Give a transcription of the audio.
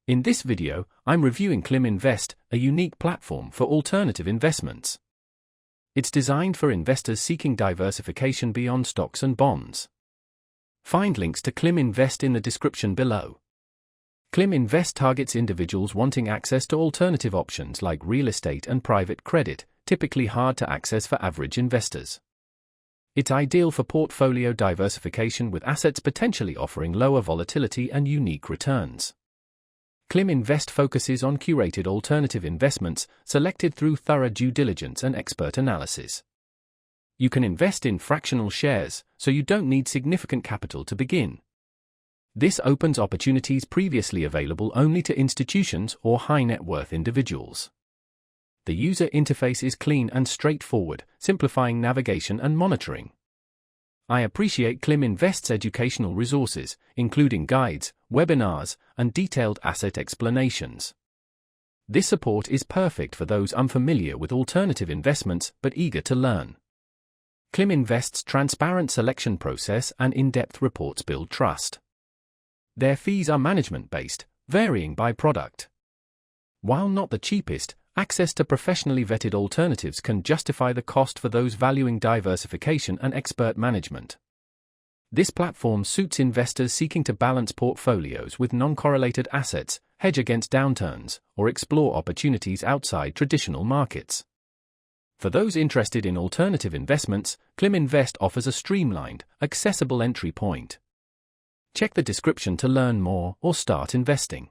In this video, I'm reviewing Klim Invest, a unique platform for alternative investments. It's designed for investors seeking diversification beyond stocks and bonds. Find links to Klim Invest in the description below. Klim Invest targets individuals wanting access to alternative options like real estate and private credit, typically hard to access for average investors. It's ideal for portfolio diversification with assets potentially offering lower volatility and unique returns. Klim Invest focuses on curated alternative investments selected through thorough due diligence and expert analysis. You can invest in fractional shares, so you don't need significant capital to begin. This opens opportunities previously available only to institutions or high-net-worth individuals. The user interface is clean and straightforward, simplifying navigation and monitoring. I appreciate Klim Invest's educational resources, including guides, webinars, and detailed asset explanations. This support is perfect for those unfamiliar with alternative investments but eager to learn. Klim Invest's transparent selection process and in-depth reports build trust. Their fees are management-based, varying by product. While not the cheapest, access to professionally vetted alternatives can justify the cost for those valuing diversification and expert management. This platform suits investors seeking to balance portfolios with non-correlated assets, hedge against downturns, or explore opportunities outside traditional markets. For those interested in alternative investments, Klim Invest offers a streamlined, accessible entry point. Check the description to learn more or start investing.